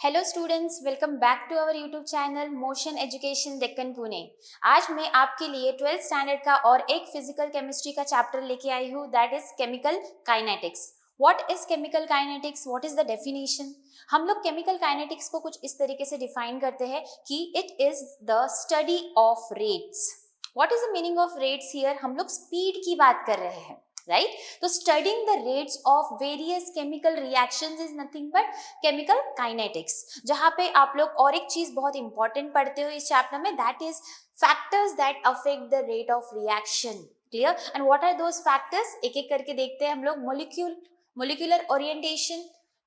Hello students, welcome back to our YouTube channel Motion Education Deccan Pune. आज मैं आपके लिए 12th स्टैंडर्ड का और एक फिजिकल केमिस्ट्री का चैप्टर लेके आई हूँ, that is chemical kinetics. What is chemical kinetics, what is the definition? हम लोग केमिकल काइनेटिक्स को कुछ इस तरीके से डिफाइन करते हैं कि it is the study of rates. What is the meaning of rates here? हम लोग स्पीड की बात कर रहे हैं, राइट? तो studying the rates of various chemical reactions is nothing but chemical kinetics. जहां पे आप लोग और एक चीज बहुत इंपॉर्टेंट पढ़ते हो इस चैप्टर में, that is factors that affect the rate of reaction. Clear? And what are those factors? एक एक करके देखते हैं हम लोग। Molecular orientation,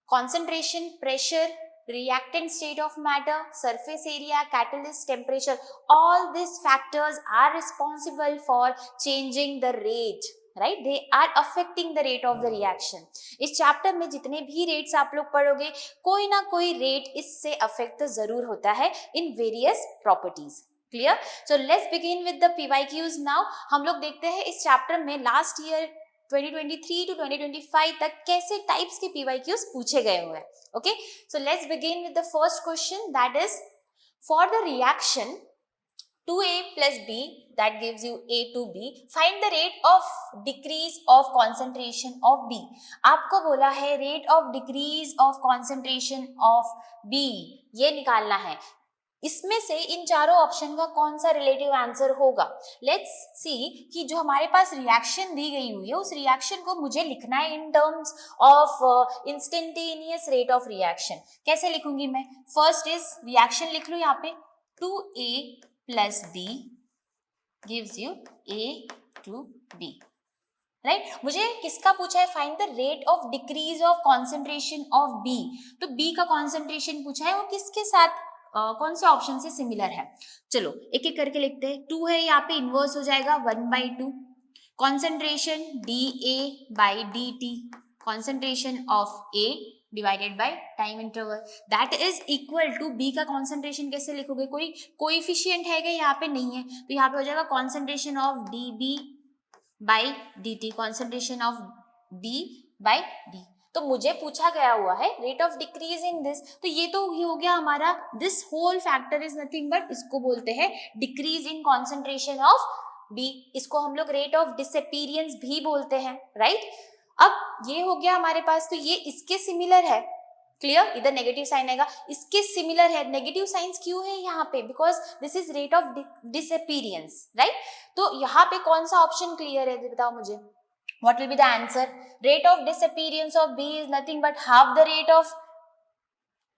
concentration, pressure, reactant state of matter, surface area, catalyst, temperature. All these factors are responsible for changing the rate, right? They are affecting the rate of the reaction. इस chapter में जितने भी rates आप लोग पढ़ोगे, कोई ना कोई रेट इससे अफेक्ट तो जरूर होता है in various properties. Clear? So let's begin with the PYQs now. हम लोग देखते हैं इस चैप्टर में लास्ट ईयर 2023 टू 2025 तक कैसे टाइप्स के PYQs पूछे गए हुए हैं। Okay, so let's begin with the first question, that is for the reaction 2A plus B that gives you A to B, find the rate of decrease of concentration of B. आपको बोला है rate of decrease of concentration of B, ये निकालना है। इसमें से इन चारों option का कौन सा रिलेटिव आंसर होगा? लेट्स सी कि जो हमारे पास रिएक्शन दी गई हुई है उस रिएक्शन को मुझे लिखना है इन terms of instantaneous rate of reaction. कैसे लिखूंगी मैं? फर्स्ट इज रिएक्शन लिख लो यहाँ पे, 2A plus B gives you A to B, right? मुझे किसका पूछा है? Find the rate of decrease of concentration of B। तो B का कॉन्सेंट्रेशन पूछा है, वो किसके साथ कौन से ऑप्शन से सिमिलर है? चलो एक एक करके लिखते हैं। 2 है, यहाँ पे इनवर्स हो जाएगा 1/2। Concentration dA/dt, concentration of A divided by time interval, that is equal to B का कॉन्सेंट्रेशन कैसे लिखोगे? कोई कोएफिशिएंट है क्या? यहाँ पे नहीं है, तो यहाँ पे हो जाएगा concentration of dB/dt, concentration of B/D। तो मुझे पूछा गया हुआ है rate of decrease in this, तो ये तो ये हो गया हमारा, this whole factor is nothing but, इसको बोलते हैं decrease in concentration of B. इसको हम लोग रेट ऑफ डिसअपीयरेंस भी बोलते हैं, राइट? अब ये हो गया हमारे पास, तो ये इसके सिमिलर है। क्लियर? इधर नेगेटिव साइन आएगा, इसके सिमिलर है। नेगेटिव साइंस क्यों है यहाँ पे? Because this is rate of disappearance, right? तो यहाँ पे कौन सा ऑप्शन क्लियर है, बताओ मुझे। What will be the answer? Rate of disappearance of B is nothing but half the rate of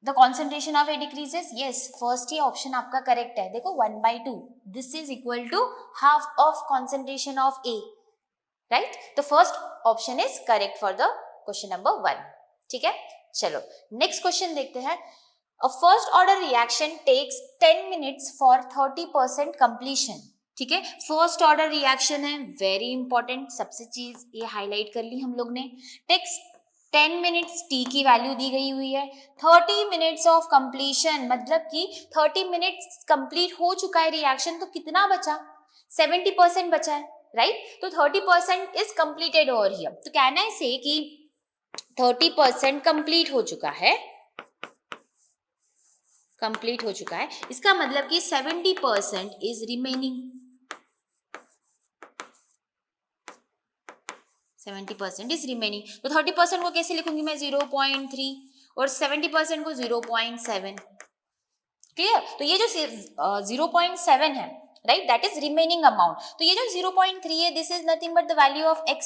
the concentration of A decreases. Yes, first he option आपका correct है। देखो 1/2, this is equal to half of concentration of A, right? The first option is correct for the question number 1. ठीक है, चलो next question देखते हैं। A first order reaction takes 10 minutes for 30% completion. ठीक है, फर्स्ट ऑर्डर रिएक्शन है, very important, सबसे चीज ये हाईलाइट कर ली हम लोग ने। टेक्स 10 मिनट्स, टी की वैल्यू दी गई हुई है। 30 मिनट्स ऑफ कंप्लीशन, मतलब कि 30 मिनट्स कंप्लीट हो चुका है रिएक्शन, तो कितना बचा? 70% बचा है, राइट? तो 30% इज कंप्लीटेड ओवर हियर। तो कहना है से कि 30% कंप्लीट हो चुका है, कंप्लीट हो चुका है, इसका मतलब कि 70% इज रिमेनिंग। 70% इज रिमेनिंग, तो 30% को कैसे लिखूंगी मैं? 0.3 और 70% को 0.7। क्लियर? तो ये जो 0.7 है, right, that is remaining amount. तो ये जो 0.3 है, this is nothing but the value of x,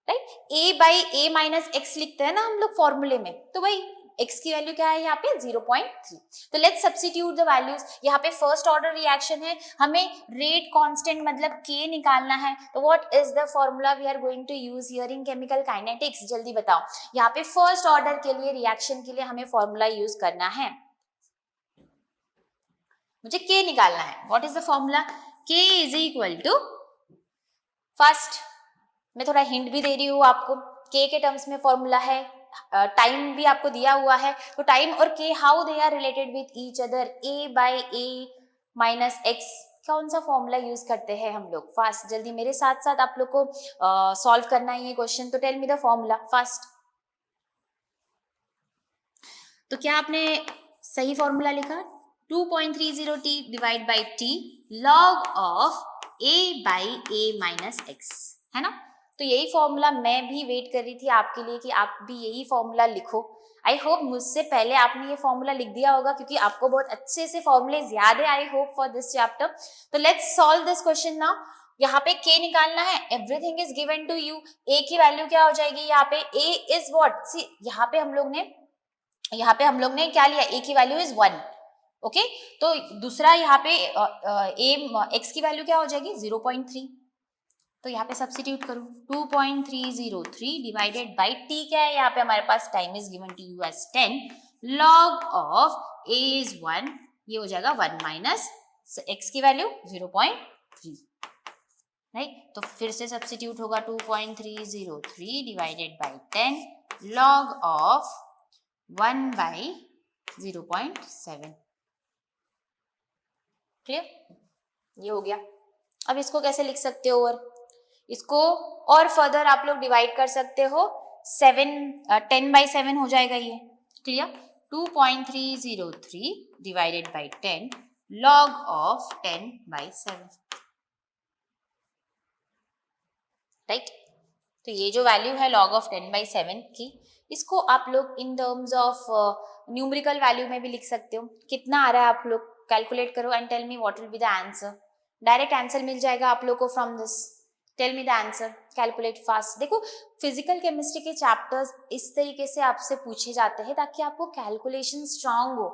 right? A/A minus x लिखते हैं ना हम लोग फॉर्मूले में, तो भाई x की वैल्यू क्या है यहाँ पे? 0.3। तो लेट्स सब्स्टिट्यूट द वैल्यूज। यहाँ पे फर्स्ट ऑर्डर रिएक्शन है, हमें रेट कांस्टेंट मतलब k निकालना है। तो what is the formula we are going to use here in chemical kinetics? जल्दी बताओ। यहाँ पे फर्स्ट ऑर्डर के लिए, रिएक्शन के लिए हमें फॉर्मूला यूज करना है, मुझे k निकालना है। What is the formula? k is equal to, first मैं थोड़ा हिंट भी दे रही हूँ आपको, k के टर्म्स में फॉर्मूला है, टाइम भी आपको दिया हुआ है, तो टाइम और k how they are related with each other? A/A minus x। कौन सा फॉर्मूला यूज करते हैं हम लोग? फास्ट, जल्दी मेरे साथ साथ आप लोग को सॉल्व करना है ये क्वेश्चन, तो tell me the formula fast. तो क्या आपने सही फॉर्मूला लिखा 2.30t divide by t log of a by a minus x, है ना। तो यही फॉर्मूला मैं भी वेट कर रही थी आपके लिए कि आप भी यही फॉर्मूला लिखो। आई होप मुझसे पहले आपने ये फॉर्मूला लिख दिया होगा क्योंकि आपको बहुत अच्छे से फॉर्मूलेज याद है। I hope for this chapter. तो let's solve this question now. यहाँ पे k निकालना है, everything is given to you. a की वैल्यू क्या हो जाएगी यहाँ पे, a इज व्हाट, सी यहाँ पे हम लोग ने क्या लिया, a की वैल्यू इज 1, ओके। तो दूसरा यहाँ पे x की वैल्यू क्या हो जाएगी 0.3। तो यहाँ पे सब्स्टिट्यूट करूं 2.303 डिवाइडेड बाई t क्या है यहाँ पे हमारे पास, time is given to you as 10 log of a is 1, ये हो जाएगा 1 माइनस x की वैल्यू 0.3, राइट। तो फिर से सब्स्टिट्यूट होगा 2.303 divided by 10 log of 1 by 0.7, clear, ये हो गया। अब इसको कैसे लिख सकते हो, और इसको और फर्दर आप लोग डिवाइड कर सकते हो, 10 बाई 7 हो जाएगा ये, clear. 2.303 divided by 10 log of 10 by 7, right. तो ये जो वैल्यू है log ऑफ 10 बाई 7 की, इसको आप लोग in terms of numerical value में भी लिख सकते हो। कितना आ रहा है आप लोग कैलकुलेट करो and tell me what will be the answer. Direct answer मिल जाएगा आप लोग को from this. Tell me the answer, calculate fast. देखो फिजिकल केमिस्ट्री के चैप्टर्स इस तरीके से आपसे पूछे जाते हैं ताकि आपको कैलकुलेशन स्ट्रांग हो,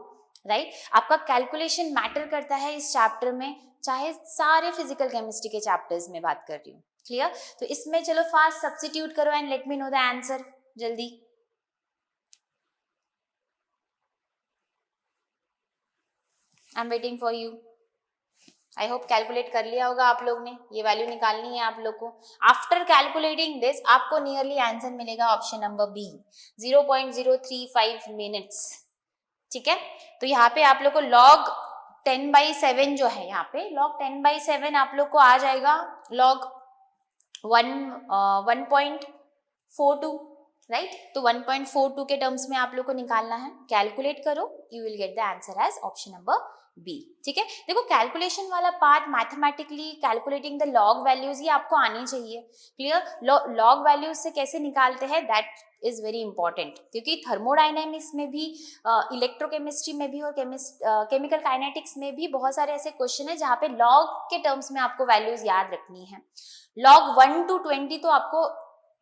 राइट। आपका कैलकुलेशन मैटर करता है इस चैप्टर में, चाहे सारे फिजिकल केमिस्ट्री के चैप्टर्स में बात कर रही हूँ, क्लियर। तो इसमें चलो फास्ट सब्स्टिट्यूट करो and let me know the answer जल्दी। I am waiting for you. I hope calculate कर लिया होगा आप लोग ने, ये वैल्यू निकालनी है आप लोग को। आफ्टर कैलकुलेटिंग दिस आपको नियरली आंसर मिलेगा ऑप्शन नंबर बी, 0.035 मिनट्स, ठीक है। तो यहाँ पे आप लोग को log 10 बाई 7 जो है, यहाँ पे log 10 बाई 7 आप लोग को आ जाएगा log 1.42, राइट। तो 1.42 के टर्म्स में आप लोग को निकालना है, कैलकुलेट करो, you will get the answer as option number B, ठीक है। देखो कैलकुलेशन वाला part, mathematically calculating the log values, ये आपको आनी चाहिए, क्लियर। लॉग वैल्यूज से कैसे निकालते हैं दैट इज वेरी इंपॉर्टेंट, क्योंकि थर्मोडाइनमिक्स में भी, इलेक्ट्रोकेमिस्ट्री में भी और केमिकल काइनेटिक्स में भी बहुत सारे ऐसे क्वेश्चन है जहाँ पे लॉग के टर्म्स में आपको वैल्यूज याद रखनी है। log 1 to 20 तो आपको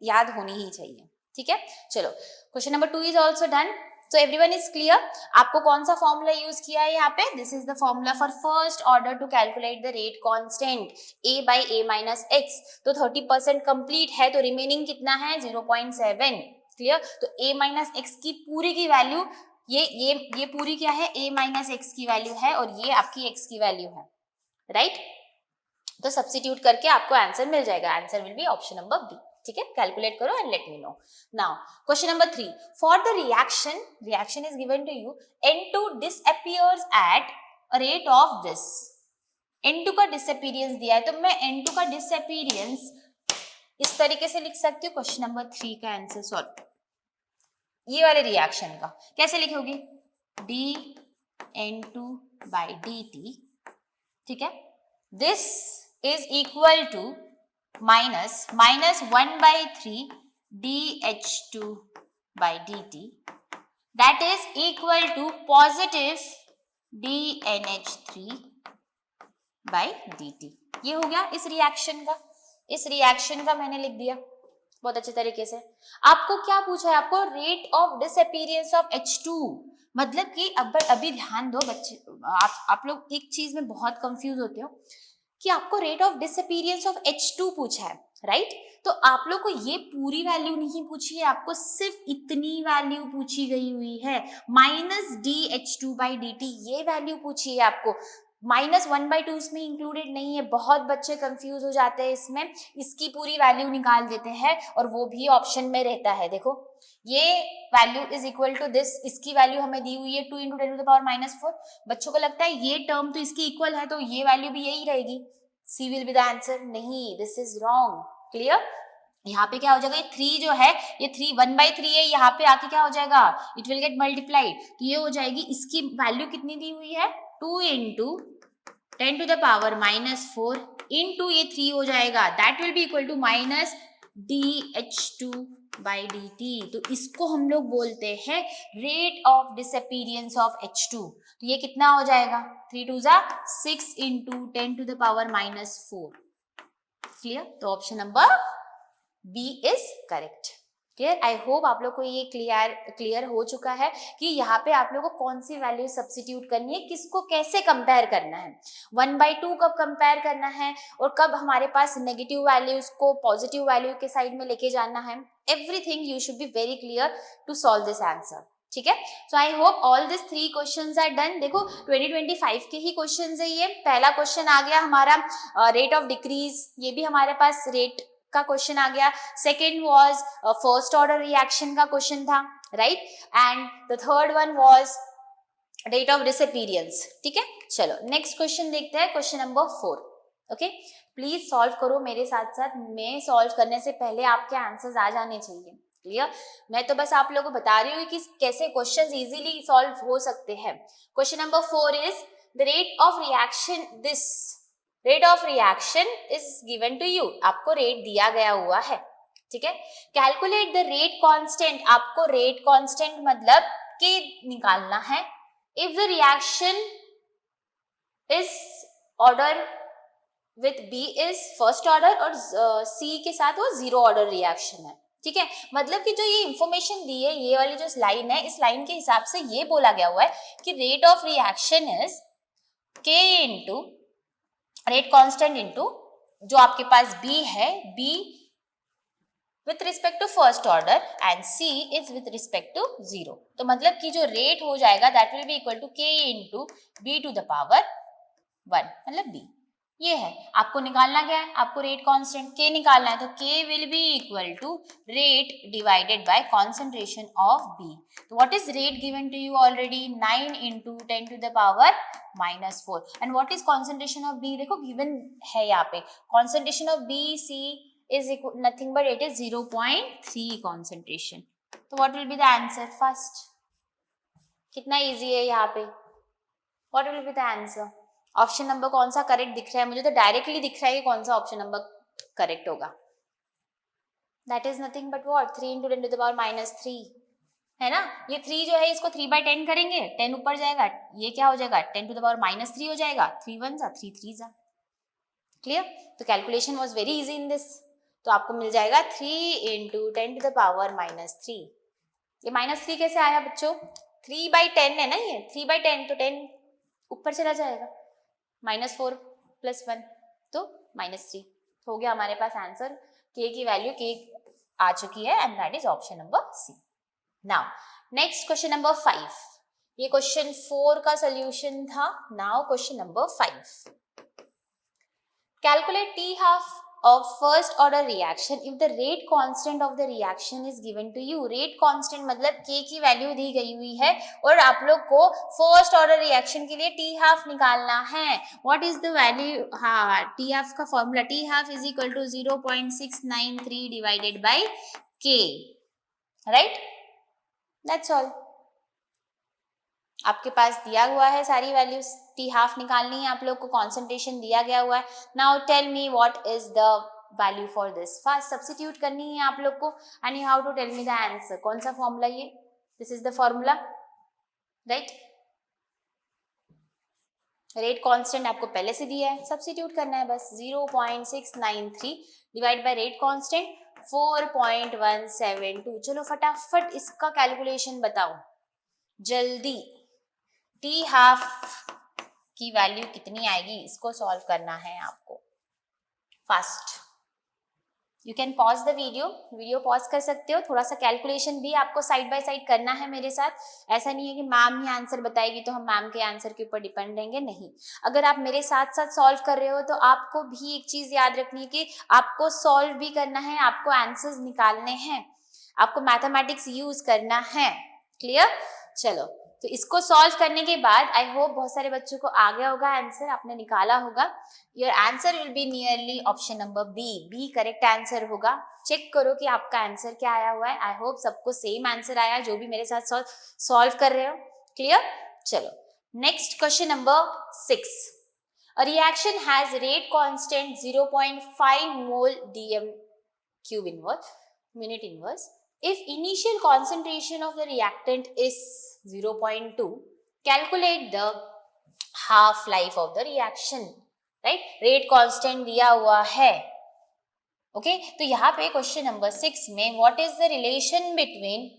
याद होनी ही चाहिए, ठीक है। चलो question number 2 is also done. So everyone is clear. आपको कौन सा फॉर्मूला यूज किया है यहाँ पे, this is the formula for first order to calculate the rate constant a by a minus x। तो 30% कंप्लीट है, तो रिमेनिंग कितना है 0.7, क्लियर। तो a माइनस x की पूरी की वैल्यू, ये पूरी क्या है, a माइनस x की वैल्यू है और ये आपकी x की वैल्यू है, राइट। तो सब्स्टिट्यूट करके आपको आंसर मिल जाएगा, answer will be option number B, ठीक है। कैलकुलेट करो and let me know. Now question number 3, for the reaction is given to you, N2 disappears at a rate of this। N2 का disappearance दिया है, तो मैं N2 का disappearance इस तरीके से लिख सकती हूँ। क्वेश्चन नंबर 3 का आंसर सॉल्व, ये वाले रिएक्शन का कैसे लिखोगे, dN2 by dt, ठीक है। This is equal to minus 1 by 3 dH2 by dt, that is equal to positive dNH3 by dt। ये हो गया इस रिएक्शन का मैंने लिख दिया बहुत अच्छे तरीके से। आपको क्या पूछा है, आपको rate of disappearance of H2, मतलब कि अब अभी ध्यान दो बच्चे, आप लोग एक चीज में बहुत कंफ्यूज होते हो कि आपको rate of disappearance of H2 पूछा है, राइट। तो आप लोग को ये पूरी वैल्यू नहीं पूछी है, आपको सिर्फ इतनी वैल्यू पूछी गई हुई है, माइनस dH2 by dt, ये वैल्यू पूछी है आपको। -1/2 इसमें इंक्लूडेड नहीं है, बहुत बच्चे कंफ्यूज हो जाते हैं इसमें, इसकी पूरी वैल्यू निकाल देते हैं और वो भी ऑप्शन में रहता है। देखो ये value is equal to this, इसकी वैल्यू हमें दी हुई है 2 × 10⁻⁴। बच्चों को लगता है ये टर्म तो इसकी इक्वल है, तो ये वैल्यू भी यही रहेगी, सी विल बी द आंसर। नहीं, दिस इज रॉन्ग, क्लियर। यहाँ पे क्या हो जाएगा, ये 3 जो है, ये 3 1/3 है, यहाँ पे आके क्या हो जाएगा, इट विल गेट मल्टीप्लाइड, तो ये हो जाएगी, इसकी वैल्यू कितनी दी हुई है, 2 इंटू 10⁻⁻4 इंटू ये 3 हो जाएगा, that will be equal to minus dH2/dt। तो इसको हम लोग बोलते हैं rate of disappearance of H2। तो ये कितना हो जाएगा, 3 2 6 इंटू 10⁻⁻4। क्लियर, तो option number B is correct. Clear, I hope आप लोग को ये क्लियर हो चुका है कि यहाँ पे आप लोगों को कौन सी वैल्यू सब्स्टिट्यूट करनी है, किसको कैसे कंपेयर करना है, 1/2 कब कंपेयर करना है, और कब हमारे पास नेगेटिव वैल्यूज को पॉजिटिव वैल्यू के साइड में लेके जाना है। Everything you should be very clear to solve this answer. ठीक है, so I hope all this 3 questions are done. देखो 2025 के ही क्वेश्चंस है ये। पहला क्वेश्चन आ गया हमारा रेट ऑफ डिक्रीज, ये भी हमारे पास रेट का क्वेश्चन आ गया। Second was first order reaction का क्वेश्चन था, right, and the third one was rate of disappearance. ठीक है, चलो नेक्स्ट क्वेश्चन देखते हैं, question number 4। Okay, please solve करो मेरे साथ साथ, मैं सॉल्व करने से पहले आपके आंसर्स आ जाने चाहिए। क्लियर, मैं तो बस आप लोगों को बता रही हूँ कि कैसे क्वेश्चंस इजीली सॉल्व हो सकते हैं। Question number 4 is the rate of reaction, this rate of reaction is given to you, आपको रेट दिया गया हुआ है। ठीक है, कैलकुलेट द रेट कांस्टेंट, आपको रेट कांस्टेंट मतलब के निकालना है। If the reaction is order with B is first order और सी के साथ वो 0 ऑर्डर रिएक्शन है। ठीक है, मतलब कि जो ये इंफॉर्मेशन दी है, ये वाली जो लाइन है, इस लाइन के हिसाब से ये बोला गया हुआ है कि rate of reaction is K into rate constant into जो आपके पास B है, B with respect to first order and C is with respect to 0। तो मतलब कि जो रेट हो जाएगा that will be equal to K into B to the power 1, मतलब B। ये है, आपको निकालना क्या है, आपको रेट कांस्टेंट K निकालना है, तो K will be equal to rate divided by concentration of B। तो what is rate given to you already, 9 into 10 to the power -4। And what is concentration of B, देखो given है यहाँ पे, concentration of BC is nothing but it is 0.3 concentration. तो what will be the answer first, कितना easy है यहाँ पे, what will be the answer. Option number कौन सा करेक्ट दिख रहा है, मुझे तो डायरेक्टली दिख रहा है कि कौन सा ऑप्शन नंबर करेक्ट होगा। That is nothing but what, 3 into 10 to the power -3 है ना। ये 3 जो है इसको 3/10 करेंगे, 10 ऊपर जाएगा, ये क्या हो जाएगा 10 टू द पावर -3 हो जाएगा, 3 1 जा 3 3 जा। क्लियर, तो calculation was very easy in this. तो आपको मिल जाएगा 3 इंटू 10 टू द पावर -3। ये -3 कैसे आया बच्चों, 3/10 है ना, ये 3/10 तो 10 ऊपर चला जाएगा, -4 + 1 तो -3 हो गया हमारे पास आंसर। K की वैल्यू K आ चुकी है and that is option number C। Now next question number 5, ये क्वेश्चन 4 का सोल्यूशन था। Now question number 5, calculate T half of first order reaction if the rate constant of the reaction is given to you। rate constant मतलब K की value दी गई हुई है और आप लोग को फर्स्ट ऑर्डर रिएक्शन के लिए T half निकालना है। व्हाट इज द वैल्यू, हाँ T half का formula, T half is equal to 0.693 divided by K, right, that's all. आपके पास दिया हुआ है सारी वैल्यूज, T half निकालनी है आप लोग को, कॉन्सेंट्रेशन दिया गया हुआ है। Now tell me what is the value for this, fast substitute करनी है आप लोग को and you have to tell me the answer. कौन सा फॉर्मूला, ये this is the formula, right. Rate constant आपको पहले से दिया है, सब्स्टिट्यूट करना है बस, 0.693 डिवाइड बाय रेट कांस्टेंट 4.172। चलो फटाफट इसका कैलकुलेशन बताओ जल्दी, T half की वैल्यू कितनी आएगी, इसको सॉल्व करना है आपको fast. You can pause the video pause कर सकते हो, थोड़ा सा कैलकुलेशन भी आपको साइड बाय साइड करना है मेरे साथ। ऐसा नहीं है कि मैम ही आंसर बताएगी तो हम मैम के आंसर के ऊपर डिपेंड रहेंगे, नहीं। अगर आप मेरे साथ साथ सॉल्व कर रहे हो तो आपको भी एक चीज याद रखनी है कि आपको सॉल्व भी करना है, आपको आंसर्स निकालने हैं, आपको मैथमेटिक्स यूज करना है। क्लियर, चलो तो इसको सॉल्व करने के बाद आई होप बहुत सारे बच्चों को आ गया होगा आंसर, आपने निकाला होगा. Your answer will be nearly option number B correct answer होगा. चेक करो कि आपका आंसर क्या आया हुआ है. आई होप सबको सेम आंसर आया जो भी मेरे साथ सॉल्व कर रहे हो. क्लियर? चलो next question number 6. A reaction has rate constant 0.5 mole dm cube inverse minute inverse. If initial concentration of the reactant is 0.2, calculate the half life of the reaction. Right? Rate constant दिया हुआ है. Okay तो यहाँ पे question number 6 में what is the relation between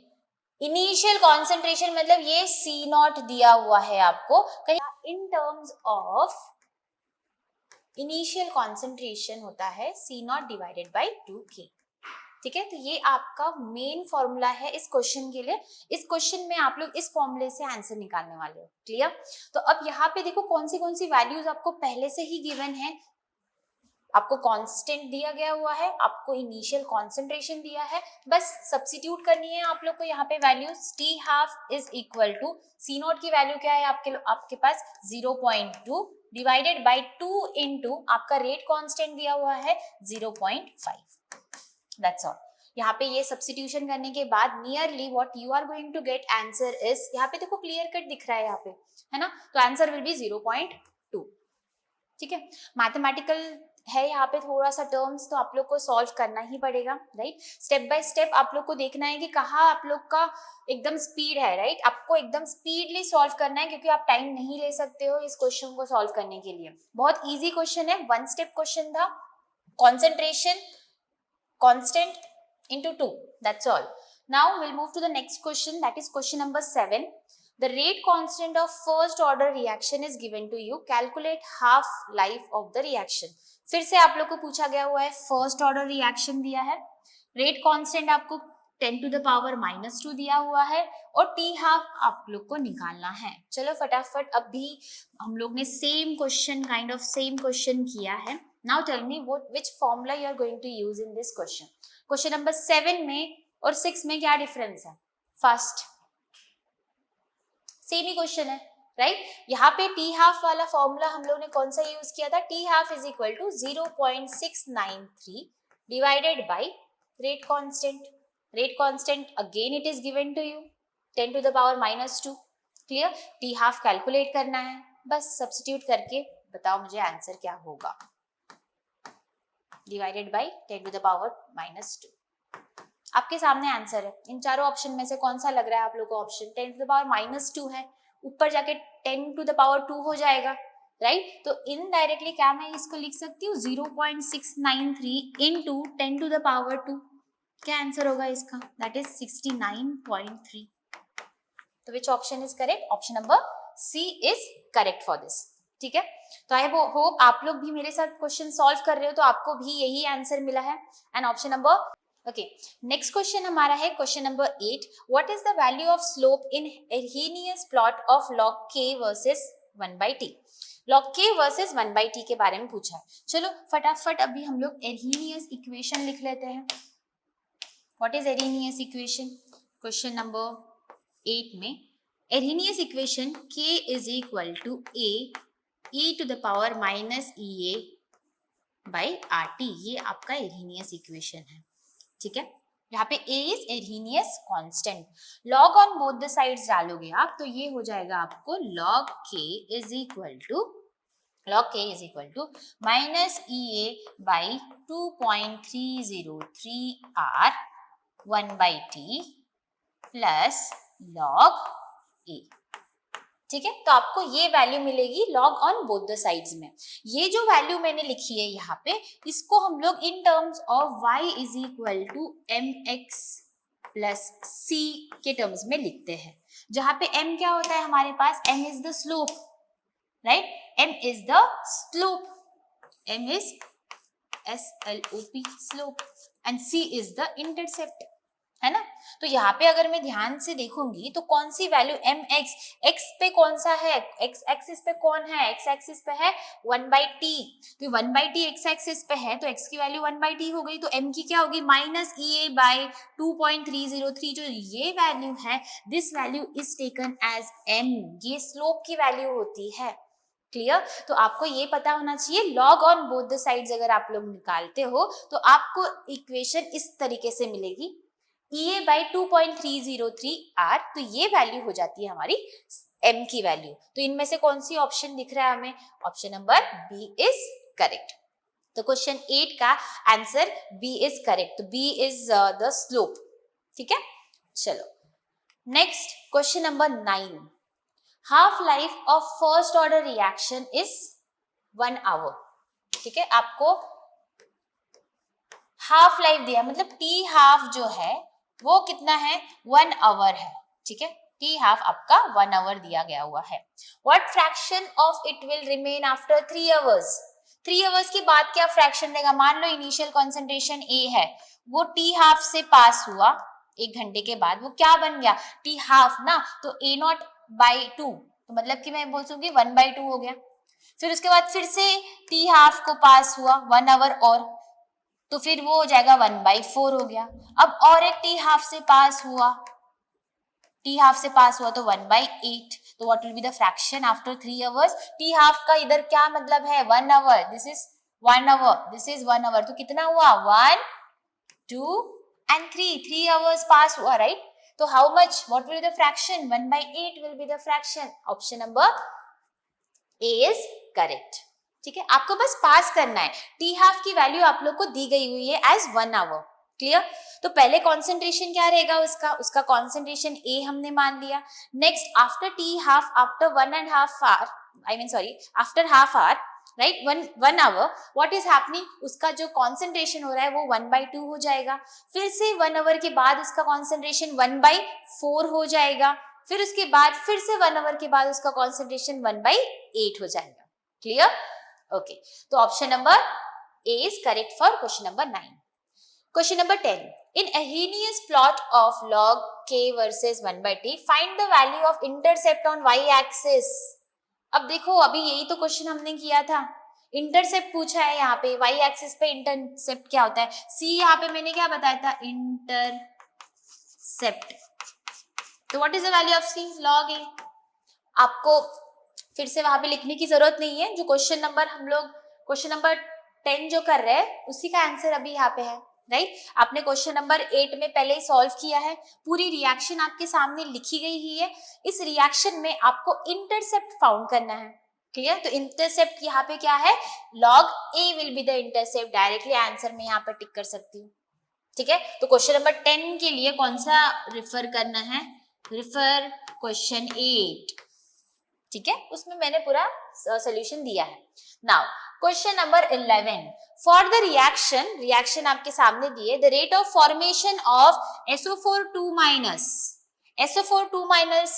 initial concentration, मतलब ये C0 दिया हुआ है आपको कहीं, इन टर्म्स ऑफ इनिशियल कॉन्सेंट्रेशन होता है C0 डिवाइडेड बाई 2K. ठीक है, तो ये आपका मेन फॉर्मूला है इस क्वेश्चन के लिए. इस क्वेश्चन में आप लोग इस फॉर्मूले से आंसर निकालने वाले हो. क्लियर? तो अब यहाँ पे देखो कौन सी वैल्यूज आपको पहले से ही गिवन है. आपको कांस्टेंट दिया गया हुआ है, आपको इनिशियल कॉन्सेंट्रेशन दिया है, बस सब्स्टिट्यूट करनी है आप लोग को यहाँ पे values. T half is equal to C0 की वैल्यू क्या है आपके पास 0.2 डिवाइडेड बाई 2 इंटू आपका रेट कांस्टेंट दिया हुआ है 0.5. That's all. यहाँ पे ये सब्स्टिट्यूशन करने के बाद nearly what you are going to get answer is, यहाँ पे देखो क्लियर कट दिख रहा है यहाँ पे, है ना, तो आंसर विल बी 0.2. ठीक है, मैथमेटिकल है यहाँ पे थोड़ा सा टर्म्स, तो आप लोग को सॉल्व करना ही पड़ेगा. राइट, स्टेप बाय स्टेप आप लोग को देखना है कि कहाँ आप लोग का एकदम स्पीड है. राइट, आपको एकदम स्पीडली सॉल्व करना है क्योंकि आप टाइम नहीं ले सकते हो इस क्वेश्चन को सॉल्व करने के लिए. बहुत इजी क्वेश्चन है, 1 स्टेप क्वेश्चन था. Concentration constant into 2, that's all. Now we'll move to the next question, that is question number 7. The rate constant of first order reaction is given to you. Calculate half life of the reaction. फिर से आप लोग को पूछा गया हुआ है, first order reaction दिया है, रेट कांस्टेंट आपको 10 टू द पावर -2 दिया हुआ है और T हाफ आप लोग को निकालना है. चलो फटाफट, अभी हम लोग ने सेम क्वेश्चन किया है. Now tell me which formula you are going to use in this question. Question number 7 में और 6 में क्या डिफरेंस है? फर्स्ट सेम ही क्वेश्चन है. राइट, यहाँ पे टी हाफ वाला फॉर्मूला हम लोग ने कौन सा यूज किया था? T half is equal to 0.693 divided by rate constant. Rate constant again it is given to you 10 to the power -2. Clear? T half calculate करना है, बस सब्स्टिट्यूट करके बताओ मुझे आंसर क्या होगा. Divided by 10 to the power -2. आपके सामने आंसर है. इन चारों ऑप्शन में से कौन सा लग रहा है आप लोगों को ऑप्शन? 10 टू द पावर -2 है, ऊपर जाके 10 टू द पावर 2 हो जाएगा. राइट, तो इनडायरेक्टली क्या मैं इसको लिख सकती हूँ 0.693 इंटू 10 टू द पावर 2. क्या आंसर होगा इसका? That is 69.3. तो which option is correct? Option number C is correct for this. ठीक है, तो आई होप आप लोग भी मेरे साथ क्वेश्चन सॉल्व कर रहे हो तो आपको भी यही आंसर मिला है. And option number okay. Next question हमारा है question number 8. What is the value of slope in Arrhenius plot of log k versus 1/t. log k versus 1/t के बारे में पूछा है. चलो फटाफट अभी हम लोग एर्हीनियस इक्वेशन लिख लेते हैं. What is Arrhenius equation? Question number 8 में Arrhenius equation k is equal to a e to the power -ea by RT. ये आपका एर्हीनियस इक्वेशन है. ठीक है, यहाँ पे A is Arrhenius constant. Log on both the sides डालोगे आप तो ये हो जाएगा आपको log k is equal to -ea by 2.303 r 1/t plus log a. ठीक है, तो आपको ये वैल्यू मिलेगी log on both the sides में. ये जो वैल्यू मैंने लिखी है यहाँ पे, इसको हम लोग in terms of y is equal to mx plus c के टर्म्स में लिखते हैं, जहां पे m क्या होता है हमारे पास? m is the slope. Right, m is the slope, m is SLOP slope and c is the intercept. है ना। तो यहाँ पे अगर मैं ध्यान से देखूंगी तो कौन सी वैल्यू एम एक्स, एक्स पे कौन सा है, एक्स एक्सिस पे कौन है, एक्स एक्सिस पे है 1/t, तो 1/t एक्स एक्सिस पे है तो एक्स की वैल्यू 1/t हो गई, तो एम की क्या होगी माइनस EA/2.303, जो ये वैल्यू है this value is taken as M, ये स्लोप की वैल्यू होती है। क्लियर। तो आपको ये पता होना चाहिए log on both the sides अगर आप लोग निकालते हो तो आपको इक्वेशन इस तरीके से मिलेगी EA/2.303 R, तो ये वैल्यू हो जाती है हमारी m की वैल्यू। तो इनमें से कौन सी ऑप्शन दिख रहा है हमें, option number B is correct. तो क्वेश्चन 8 का आंसर बी इज करेक्ट, तो बी इज द स्लोप। ठीक है, चलो next question number 9, half life of first order reaction is 1 hour. ठीक है, आपको हाफ लाइफ दिया, मतलब टी हाफ जो है वो कितना है 1 आवर है। ठीक है, टी हाफ आपका 1 आवर दिया गया हुआ है। What fraction of it will remain after 3 hours, 3 hours के बाद क्या फ्रैक्शन देगा। मान लो इनिशियल कॉन्सेंट्रेशन ए है, वो टी हाफ से पास हुआ 1 घंटे के बाद, वो क्या बन गया टी हाफ ना, तो A0/2, तो मतलब कि मैं बोल सकूंगी 1/2 हो गया। फिर उसके बाद फिर से टी हाफ को पास हुआ 1 आवर और, तो फिर वो हो जाएगा 1/4 हो गया। अब और एक टी हाफ से पास हुआ, टी हाफ से पास हुआ तो 1/8, तो what will be the fraction after 3 hours. T half का इधर क्या मतलब है 1 hour, this is 1 hour, this is 1 hour, तो कितना हुआ 1 2 and 3 आवर्स पास हुआ, राइट। तो how much, what will be the fraction 1/8 will be the fraction, option number A is correct. ठीक है, आपको बस पास करना है, टी हाफ की वैल्यू आप लोग को दी गई हुई है एज 1 आवर। क्लियर, तो पहले कॉन्सेंट्रेशन क्या रहेगा उसका कॉन्सेंट्रेशन ए हमने मान लिया। Next after T half, after 1.5 hour, after half hour, right, 1 hour, what is happening, उसका जो कॉन्सेंट्रेशन हो रहा है वो 1/2 हो जाएगा। फिर से 1 आवर के बाद उसका कॉन्सेंट्रेशन 1/4 हो जाएगा। फिर उसके बाद फिर से 1 आवर के बाद उसका कॉन्सेंट्रेशन 1/8 हो जाएगा। क्लियर, ओके, तो option number A is correct for question number 9। Question number 10, in Arrhenius plot of log k versus 1/t find the value of intercept on y axis। अब देखो, अभी यही तो क्वेश्चन हमने किया था, इंटरसेप्ट पूछा है यहाँ पे, y एक्सिस पे इंटरसेप्ट क्या होता है, c यहाँ पे मैंने क्या बताया था इंटरसेप्ट, तो what is the value of c log a। आपको फिर से वहां पे लिखने की जरूरत नहीं है, जो क्वेश्चन नंबर हम लोग क्वेश्चन नंबर 10 जो कर रहे हैं उसी का आंसर अभी यहाँ पे है, राइट। आपने क्वेश्चन नंबर 8 में पहले ही सॉल्व किया है, पूरी रिएक्शन आपके सामने लिखी गई ही है। इस रिएक्शन में आपको इंटरसेप्ट फाउंड करना है। क्लियर, तो इंटरसेप्ट यहाँ पे क्या है log a will be the intercept, directly answer में यहाँ पर टिक कर सकती हूँ। ठीक है, तो क्वेश्चन नंबर 10 के लिए कौन सा रिफर करना है, रिफर क्वेश्चन 8। ठीक है, उसमें मैंने पूरा सोल्यूशन दिया है। Now question number 11, for the reaction आपके सामने दिए, the rate of formation of SO4 SO4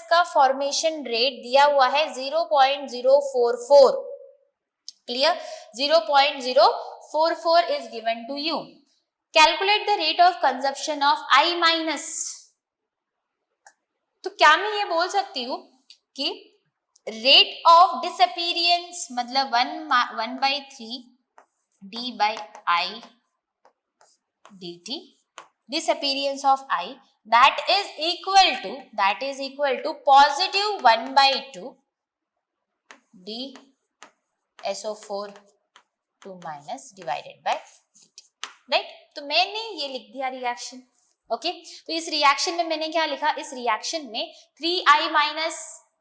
का फॉर्मेशन रेट दिया हुआ है 0.044। Clear, 0.044 is given to you. Calculate the rate of consumption of I-। तो क्या मैं ये बोल सकती हूँ कि रेट ऑफ डिसअपीरियंस मतलब 1/3 d/I dt, disappearance of I, that is equal to positive 1/2 d SO4 divided by dt, right. तो मैंने ये लिख दिया रिएक्शन। ओके, तो इस रिएक्शन में मैंने क्या लिखा, इस रिएक्शन में 3I-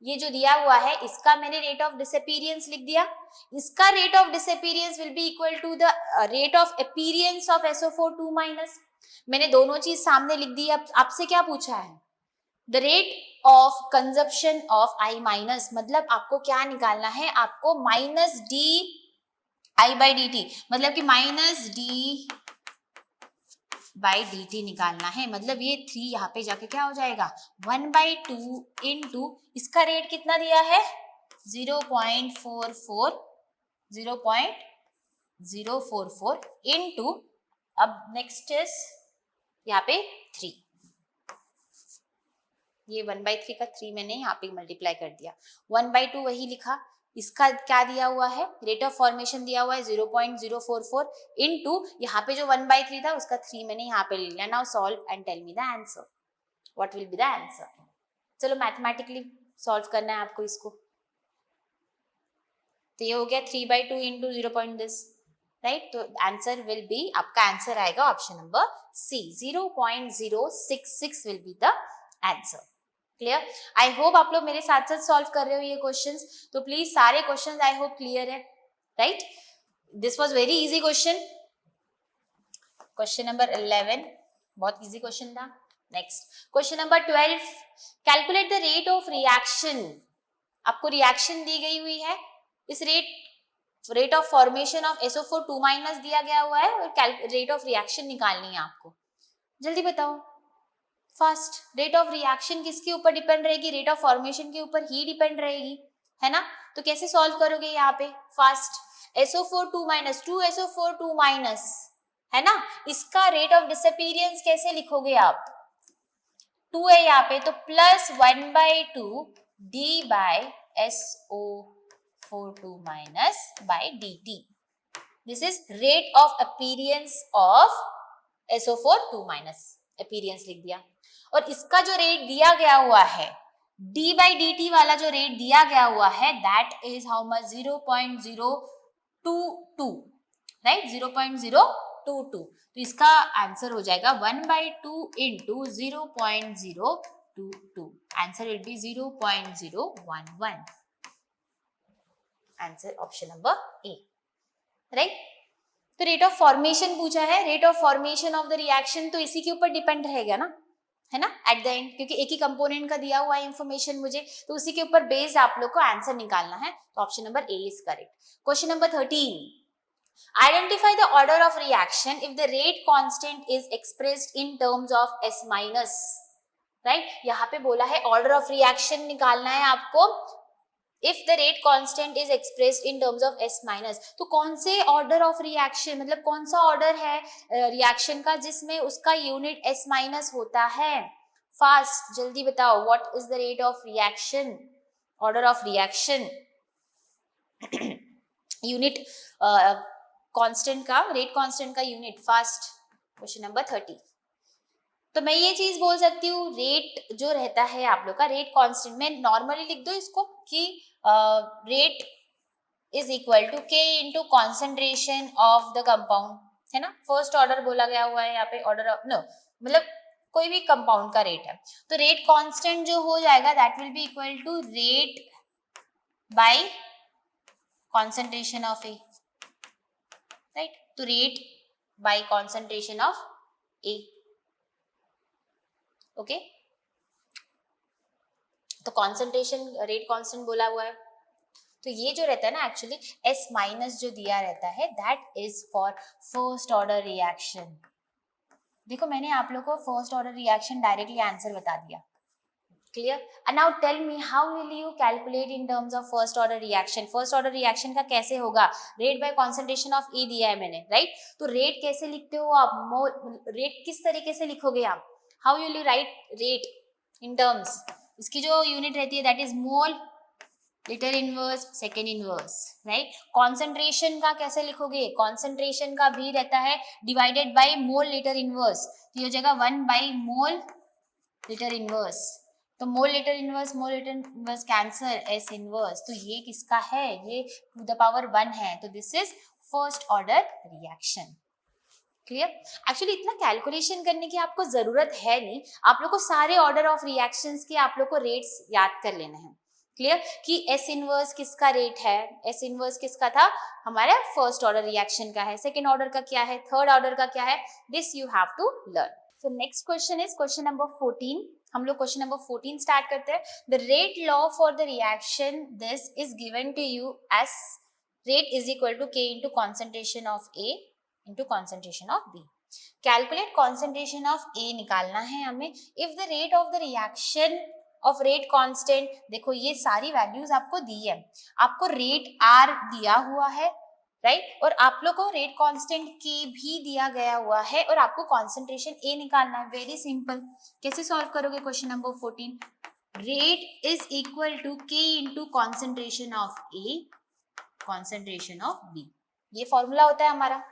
ये जो दिया हुआ है इसका मैंने रेट ऑफ डिसअपीरियंस लिख दिया, इसका rate of disappearance will be equal to the rate of appearance of SO4 मैंने दोनों चीज सामने लिख दी। अब आपसे क्या पूछा है, the rate of consumption of I-, मतलब आपको क्या निकालना है, आपको -dI/dt, मतलब कि -d/dt निकालना है। मतलब ये 3 यहाँ पे जाके क्या हो जाएगा 1/2 इंटू इसका रेट कितना दिया है 0.044 इंटू, अब नेक्स्ट इज यहाँ पे 3, ये 1/3 का 3 मैंने यहाँ पे मल्टीप्लाई कर दिया, 1/2 वही लिखा, इसका क्या दिया हुआ है, रेट ऑफ फॉर्मेशन दिया हुआ है 0.044 इनटू यहाँ पे जो 1/3 था उसका 3 मैंने यहाँ पे ले लिया। Now solve and tell me the answer, what will be the answer. चलो मैथमेटिकली सॉल्व करना है आपको इसको। तो ये हो गया 3/2 इंटू 0. This, right. तो आंसर विल बी, आपका आंसर आएगा option number C, 0.066 will be the answer. Clear? I hope आप लोग मेरे साथ साथ सॉल्व कर रहे हो ये क्वेश्चंस, तो प्लीज सारे क्वेश्चंस आई होप क्लियर है, right. This was very easy question. Question number 11 बहुत इजी क्वेश्चन था। Next question number 12, calculate the rate of reaction. आपको रिएक्शन दी गई हुई है, इस rate of formation of SO4 2- दिया गया हुआ है और रेट ऑफ रिएक्शन निकालनी है आपको। जल्दी बताओ फास्ट, रेट ऑफ रिएक्शन किसके ऊपर डिपेंड रहेगी, रेट ऑफ फॉर्मेशन के ऊपर ही डिपेंड रहेगी, है ना। तो कैसे सॉल्व करोगे यहाँ पे फास्ट, SO4 2-, 2SO4 2-, है ना, इसका रेट ऑफ डिसअपीयरेंस कैसे लिखोगे आप, 2 है यहाँ पे, तो plus 1/2 d by SO4 2- by dt. This is rate of appearance of SO4 2-, appearance लिख दिया। और इसका जो रेट दिया गया हुआ है d/dt वाला जो रेट दिया गया हुआ है that is how much, 0.022, right, 0.022। तो इसका आंसर हो जाएगा 1/2 into 0.022, answer will B 0.011, answer option number A, right. तो रेट ऑफ फॉर्मेशन पूछा है, rate of formation of the reaction तो इसी के ऊपर डिपेंड रहेगा ना, है ना, एट द एंड, क्योंकि एक ही कंपोनेंट का दिया हुआ है इंफॉर्मेशन मुझे, तो उसी के ऊपर बेस्ड आप लोग को आंसर निकालना है। तो option number A is correct. Question number 13, identify the order of reaction if the rate constant is expressed in terms of S-, right. यहाँ पे बोला है ऑर्डर ऑफ रिएक्शन निकालना है आपको if the rate constant is expressed in terms of S-, तो कौन से ऑर्डर ऑफ रिएक्शन, मतलब कौन सा ऑर्डर है रिएक्शन का जिसमें उसका यूनिट S- होता है। फास्ट जल्दी बताओ, what is the rate of reaction, order of reaction, unit constant का, रेट कांस्टेंट का यूनिट, फास्ट। क्वेश्चन नंबर 30, तो मैं ये चीज बोल सकती हूँ, रेट जो रहता है आप लोग का, रेट कांस्टेंट में नॉर्मली लिख दो इसको कि rate is equal to K into concentration of the compound, है ना। फर्स्ट ऑर्डर बोला गया हुआ है यहाँ पे, ऑर्डर ऑफ नो, मतलब कोई भी कंपाउंड का रेट है, तो रेट कांस्टेंट जो हो जाएगा that will be equal to rate by concentration of A, right. तो rate by concentration of A, okay. तो कॉन्सेंट्रेशन रेट कांस्टेंट बोला हुआ है, तो ये जो रहता है ना एक्चुअली S- जो दिया रहता है that is for first order reaction. देखो मैंने आप लोग को first order reaction directly answer बता दिया, clear. And now tell me how will you calculate in terms of first order reaction. First order reaction का कैसे होगा, rate by concentration of E दिया है मैंने, राइट। तो रेट कैसे लिखते हो आप, रेट किस तरीके से लिखोगे आप, how will you right rate in terms, इसकी जो यूनिट रहती है that is mole litre inverse second inverse, right. Concentration का कैसे लिखोगे, कॉन्सेंट्रेशन का भी रहता है divided by mole litre inverse, तो ये हो जाएगा 1/मोल लीटर इनवर्स। तो mole litre inverse cancer S inverse, तो ये किसका है, ये टू द पावर 1 है, तो this is first order reaction, clear. Actually इतना कैलकुलेशन करने की आपको जरूरत है नहीं, आप लोग को सारे ऑर्डर ऑफ रिएक्शंस के आप लोग को रेट्स याद कर लेने हैं, क्लियर, कि S इनवर्स किसका रेट है, S इनवर्स किसका था, हमारे फर्स्ट ऑर्डर रिएक्शन का है, सेकेंड ऑर्डर का क्या है, थर्ड ऑर्डर का क्या है, this you have to learn. So next question is question number 14, हम लोग क्वेश्चन नंबर 14 स्टार्ट करते हैं। The rate law for the reaction this is given to you as rate is equal to K into concentration of A into concentration of B। Calculate concentration of A निकालना है हमें। If the rate of the reaction of rate constant, देखो ये सारी values आपको दी है, आपको rate R दिया हुआ है, राइट। और आप लोग को रेट कांस्टेंट के भी दिया गया हुआ है और आपको कॉन्सेंट्रेशन ए निकालना है। वेरी सिंपल, कैसे सॉल्व करोगे question number 14? Rate is equal to K into concentration of A, concentration of B, ये फॉर्मूला होता है हमारा।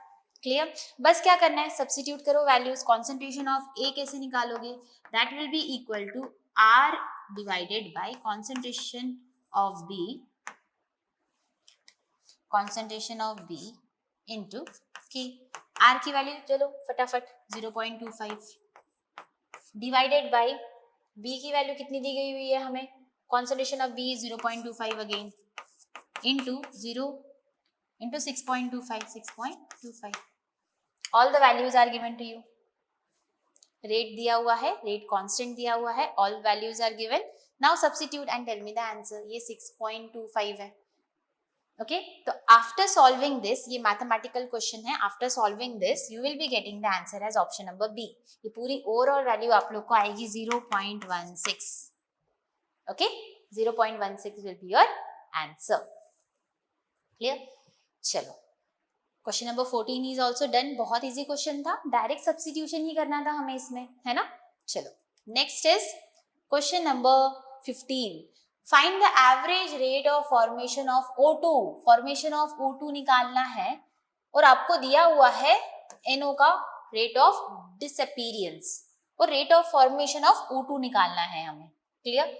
क्लियर? बस क्या करना है, सब्स्टिट्यूट करो वैल्यूज। कॉन्सेंट्रेशन ऑफ ए कैसे निकालोगे? That will be equal to R divided by concentration of B, concentration of B into K. R की वैल्यू चलो फटाफट 0.25 डिवाइडेड बाय बी की वैल्यू कितनी दी गई हुई है हमें? Concentration of B 0.25 again into 0 into 6.25 all the values are given to you। rate दिया हुआ है, rate constant दिया हुआ है, all values are given। now substitute and tell me the answer। ये 6.25 है। okay, तो after solving this, ये mathematical question है, after solving this you will be getting the answer as option number B। ये पूरी overall value आप लोग को आएगी 0.16। okay, 0.16 will be your answer। Clear? चलो, question number 14 is also done. बहुत इजी क्वेश्चन था, डायरेक्ट सब्स्टिट्यूशन ही करना था हमें इसमें, है ना। चलो, next is question number 15। Find the average rate of formation of O2। Formation of O2 निकालना है और आपको दिया हुआ है NO का रेट ऑफ डिसअपीयरेंस और rate of formation of O2 निकालना है हमें। Clear?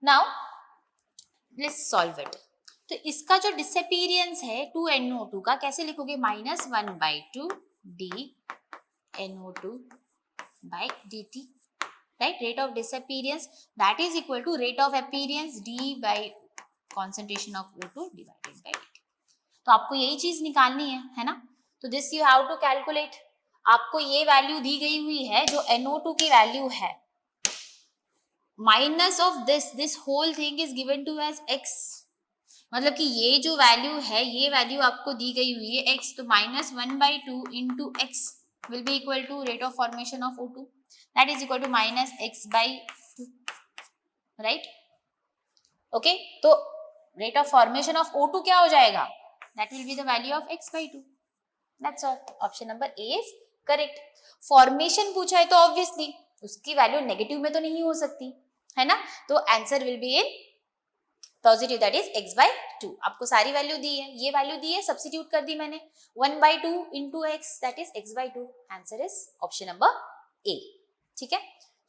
Now let's solve it. तो इसका जो डिसअपीयरेंस है 2NO2 का कैसे लिखोगे? -1/2 dNO2 by dt, right. Rate of disappearance that is equal to rate of appearance d by concentration of O2 divided by dt। तो आपको यही चीज निकालनी है ना। तो this you have to calculate. आपको ये वैल्यू दी गई हुई है जो NO2 की वैल्यू है, minus of this whole thing is given to as x। मतलब कि ये जो वैल्यू है, ये वैल्यू आपको दी गई हुई है x, तो -1/2 into x will be equal to rate of formation of O2 that is equal to -x/2, right. Okay, तो rate of formation of O2 क्या हो जाएगा? That will be the value of x/2। That's all. Option number A is correct. Formation पूछा है तो obviously उसकी value negative में तो नहीं हो सकती, है ना। तो answer will be in positive, that is x/2। आपको सारी वैल्यू दी है, ये वैल्यू दी है, सब्स्टिट्यूट कर दी मैंने, 1/2 into x that is x/2। Answer is option number A. ठीक है,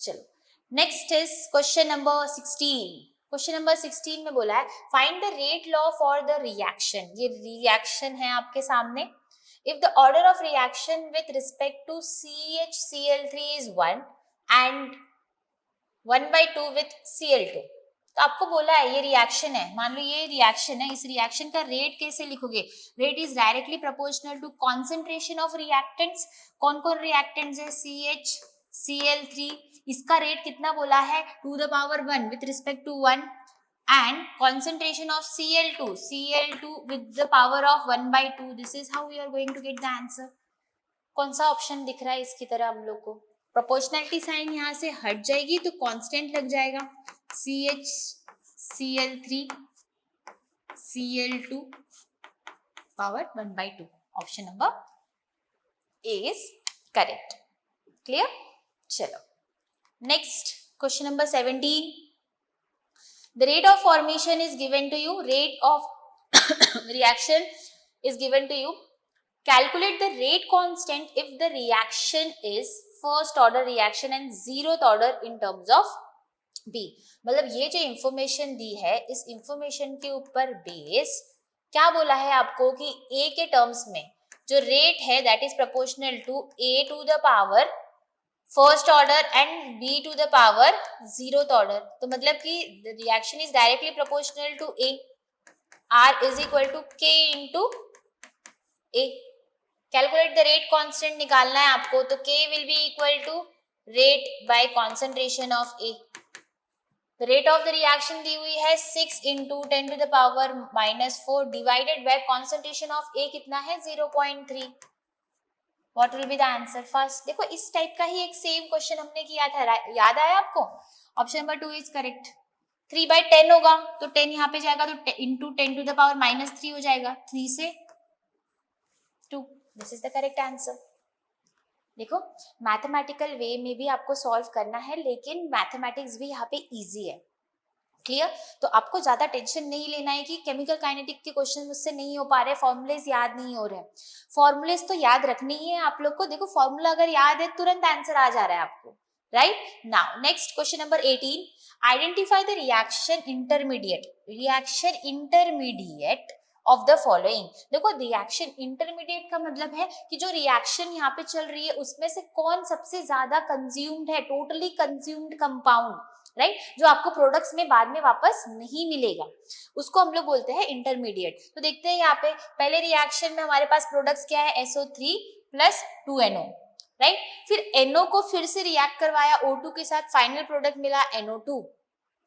चलो next is question number 16। Question number 16 में बोला है find the rate law for the reaction. ये रिएक्शन है आपके सामने। If the order of reaction with respect to CHCl3 is 1 and 1/2 with Cl2। तो आपको बोला है ये रिएक्शन है, मान लो ये रिएक्शन है, इस रिएक्शन का रेट कैसे लिखोगे? Rate is directly proportional to concentration of reactants. कौन कौन रिएक्टेंट्स है? CHCl3, इसका रेट कितना बोला है? 2⁻1 with respect to 1 and concentration of Cl2 with the power of 1/2। This is how we are going to get the answer. कौन सा option दिख रहा है इसकी तरह हम लोग को? प्रोपोर्शनलिटी साइन यहाँ से हट जाएगी तो कांस्टेंट लग जाएगा, CHCl3 Cl2 power 1/2। Option number A is correct. Clear? चलो next question number 17। The rate of formation is given to you, rate of reaction is given to you। Calculate the rate constant if the reaction is first order reaction and zeroth order in terms of B। मतलब ये जो information दी है, इस information के ऊपर base क्या बोला है आपको कि A के टर्म्स में जो रेट है that is proportional to A to the power first order and B to the power zeroth order. तो मतलब कि reaction is directly proportional to A। R is equal to K into A। Calculate the rate constant निकालना है आपको, तो K will be equal to rate by concentration of A। The rate of the reaction दी हुई है 6 into 10 to the power -4 divided by concentration of A कितना है? 0.3। What will be the answer? First देखो, इस टाइप का ही एक same question हमने किया था, याद आया आपको? Option number 2 is correct. 3/10 होगा तो 10 यहाँ पे जाएगा तो इंटू 10 टू द पावर -3 हो जाएगा। 3 से 2. This is the correct answer. देखो मैथमेटिकल वे में भी आपको सॉल्व करना है, लेकिन मैथमेटिक्स भी यहाँ पे इजी है. क्लियर? तो आपको ज्यादा टेंशन नहीं लेना है कि केमिकल काइनेटिक के क्वेश्चन मुझसे नहीं हो पा रहे, फॉर्मुलेज याद नहीं हो रहे. फॉर्मुलेज तो याद रखनी ही है आप लोग को. देखो फॉर्मूला अगर याद है तुरंत आंसर आ जा रहा है आपको. Right now next question number 18. Identify the reaction intermediate of the following. देखो रिएक्शन इंटरमीडिएट का मतलब है कि जो रिएक्शन यहाँ पे चल रही है उसमें से कौन सबसे ज्यादा कंज्यूम्ड है, टोटली कंज्यूम्ड कंपाउंड, राइट, जो आपको प्रोडक्ट्स में बाद में वापस नहीं मिलेगा, उसको हम लोग बोलते हैं इंटरमीडिएट. तो देखते हैं यहाँ पे पहले रिएक्शन में हमारे पास प्रोडक्ट्स क्या है, SO3 प्लस 2NO, राइट. फिर NO को फिर से रिएक्ट करवाया O2 के साथ, फाइनल प्रोडक्ट मिला NO2.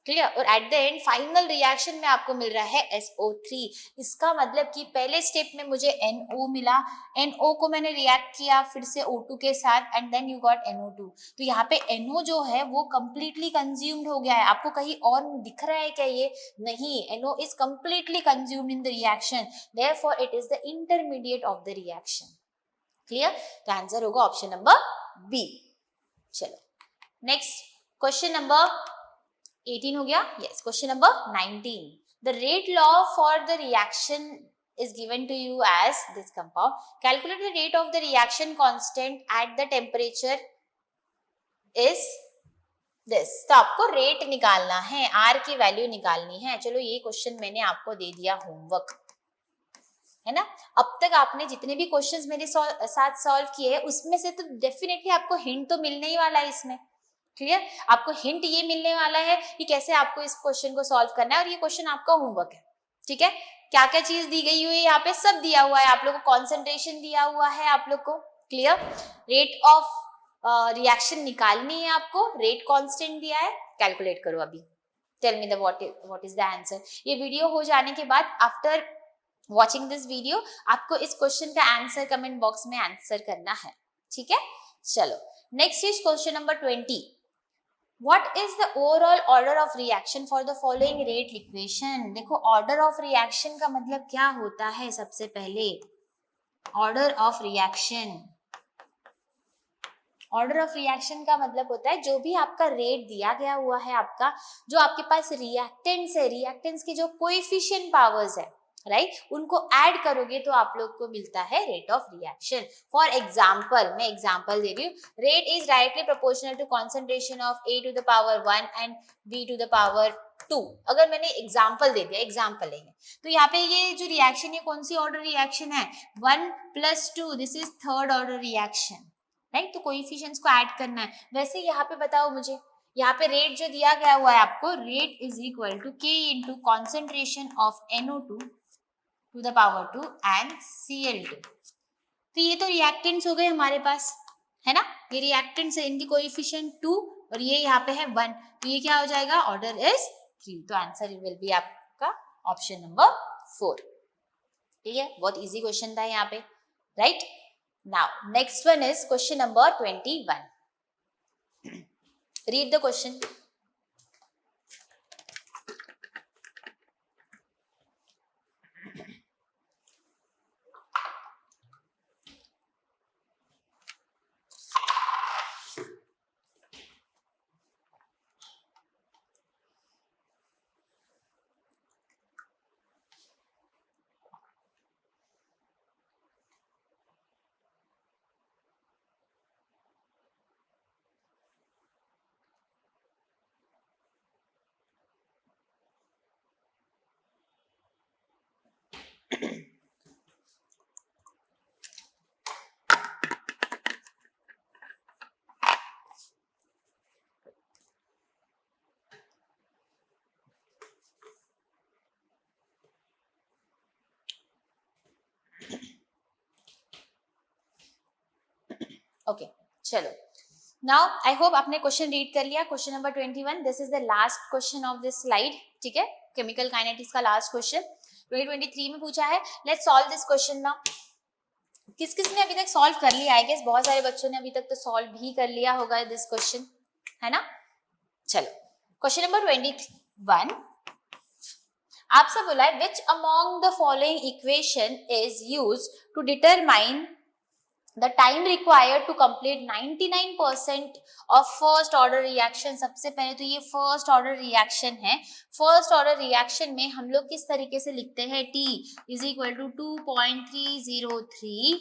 क्लियर? और at the end final reaction में आपको मिल रहा है SO3. इसका मतलब कि पहले स्टेप में मुझे NO मिला, NO को मैंने रिएक्ट किया फिर से O2 के साथ and then you got NO2. तो यहाँ पे NO जो है वो कंप्लीटली कंज्यूम्ड हो गया है. आपको कहीं और दिख रहा है क्या? ये नहीं, NO is completely consumed in the reaction, therefore it is the intermediate of the reaction. Clear? तो आंसर होगा ऑप्शन नंबर बी. चलो नेक्स्ट क्वेश्चन नंबर 18 हो गया. Yes, question number 19. The rate law for the reaction is given to you as this compound. Calculate the rate of the reaction constant at the temperature is this. तो आपको rate निकालना है, R की value निकालनी है. चलो ये question मैंने आपको दे दिया होमवर्क, है ना. अब तक आपने जितने भी क्वेश्चंस मेरे साथ सॉल्व किए हैं उसमें से तो डेफिनेटली आपको हिंट तो मिलने ही वाला है इसमें. क्लियर? आपको हिंट ये मिलने वाला है कि कैसे आपको इस क्वेश्चन को सॉल्व करना है, और ये क्वेश्चन आपका होमवर्क है. ठीक है? क्या क्या चीज दी गई हुई है यहाँ पे, सब दिया हुआ है आप लोग को. कॉन्सेंट्रेशन दिया हुआ है आप लोग को. क्लियर? रेट ऑफ रिएक्शन निकालनी है आपको, रेट कांस्टेंट दिया है, कैलकुलेट करो अभी. Tell me the what is the answer. ये वीडियो हो जाने के बाद आफ्टर वॉचिंग दिस वीडियो आपको इस क्वेश्चन का आंसर कमेंट बॉक्स में आंसर करना है. ठीक है? चलो next is question number 20. What is the overall order of reaction for the following rate equation? देखो order of reaction का मतलब क्या होता है. सबसे पहले order of reaction, order of reaction का मतलब होता है जो भी आपका रेट दिया गया हुआ है, आपका जो आपके पास रिएक्टेंट्स है, रिएक्टेंट्स की जो कोएफिशिएंट पावर्स है, राइट, उनको ऐड करोगे तो आप लोग को मिलता है rate of reaction. For example, मैं एग्जांपल दे रही हूँ. Rate is directly proportional to concentration of A to the power 1 and B to the power 2. अगर मैंने एग्जांपल दे दिया, एग्जांपल लेंगे तो यहाँ पे ये जो रिएक्शन है कौन सी ऑर्डर रिएक्शन है, 1 + 2, this is third order reaction, right. तो कोएफिशिएंट्स को ऐड करना है. वैसे यहाँ पे बताओ मुझे, यहाँ पे रेट जो दिया गया हुआ है आपको, rate is equal to K into concentration of NO2 to the power 2 and Cl2. तो ये तो रिएक्टेंट्स हो गए हमारे पास, है ना. ये रिएक्टेंट्स है, इनकी कोएफिशिएंट 2 और ये यहाँ पे है 1, तो ये क्या हो जाएगा, ऑर्डर इज 3. तो आंसर विल बी आपका ऑप्शन नंबर 4. ठीक है? बहुत इजी क्वेश्चन था यहाँ पे, right. Now next one is question number 21. Read the question. Okay चलो, नाउ आई होप आपने क्वेश्चन रीड कर लिया. Question number 21, this is the last question of this slide. ठीक है? केमिकल काइनेटिक्स का लास्ट क्वेश्चन 2023 में पूछा है. Let's solve this question now. किस किस ने अभी तक सॉल्व कर लिया? आई गेस बहुत सारे बच्चों ने अभी तक तो सॉल्व भी कर लिया होगा दिस क्वेश्चन, है ना. चलो क्वेश्चन नंबर 21. आपसे बोला है which among the following equation is use to determine the time required to complete 99% of first order reaction। सबसे पहले तो ये फर्स्ट ऑर्डर रिएक्शन है। फर्स्ट ऑर्डर रिएक्शन में हम लोग किस तरीके से लिखते हैं, T इज इक्वल टू 2.303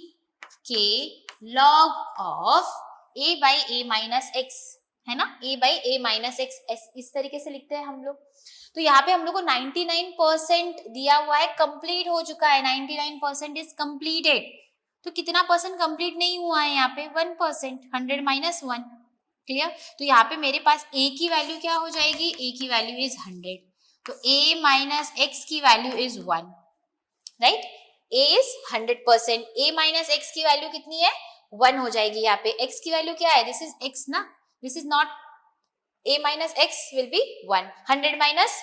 के log of A by A minus x, है ना, A by A minus x, इस तरीके से लिखते हैं हम लोग। तो यहाँ पे हम लोग को 99% दिया हुआ है, कंप्लीट हो चुका है, 99% इज कंप्लीटेड। तो कितना परसेंट कंप्लीट नहीं हुआ है यहाँ पे, 1%, 100 माइनस 1, क्लियर। तो यहाँ पे मेरे पास a की वैल्यू क्या हो जाएगी, a की वैल्यू इज 100, तो a माइनस एक्स की value is 1, right. a is 100%, a minus x की वैल्यू कितनी है, 1 हो जाएगी। यहाँ पे x की वैल्यू क्या है, दिस इज x ना, this is not, a minus x will B 1, 100 minus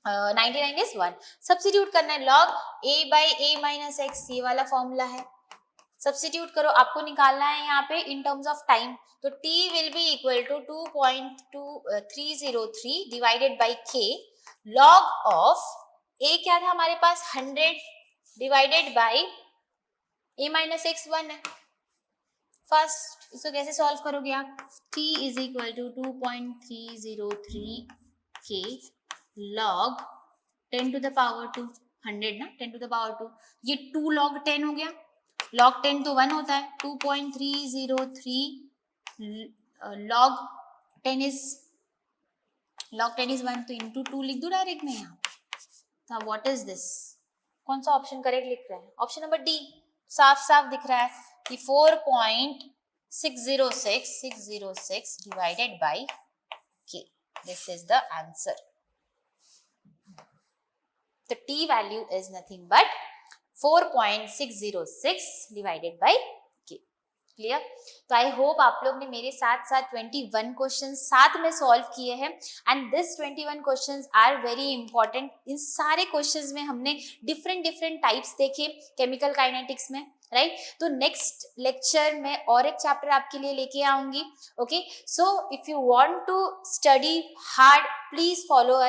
99 is 1। Substitute करना है, log a by a minus x, ये वाला फॉर्मूला है, सब्स्टिट्यूट करो, आपको निकालना है यहाँ पे इन टर्म्स ऑफ टाइम। तो t will be equal to 2.303 divided by k log of a क्या था हमारे पास 100 divided by a minus x 1 है। फर्स्ट इसको कैसे सॉल्व करोगे आप, t is equal to 2.303 k log 10 to the power 2, 100 ना, 10 टू द पावर 2, ये 2 लॉग 10 हो गया, log 10 तो 1 होता है, 2.303 log 10 is 1, तो इंटू 2 लिख दो डायरेक्ट में यहाँ। तो व्हाट इज दिस, कौन सा ऑप्शन करेक्ट लिख रहा है, ऑप्शन नंबर डी, साफ साफ दिख रहा है कि 4.606 divided by k, this is the answer. The t value is nothing but 4.606 divided by k, clear. तो आई होप आप लोग ने मेरे साथ साथ 21 क्वेश्चन साथ में सॉल्व किए हैं, and this 21 questions are very important. इन सारे क्वेश्चंस में हमने डिफरेंट टाइप्स देखे केमिकल काइनेटिक्स में, राइट। तो नेक्स्ट लेक्चर में और एक चैप्टर आपके लिए लेके आऊंगी, okay. So if you want to study hard, please follow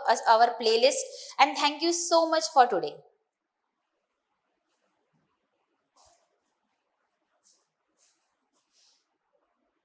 us our playlist, and thank you so much for today.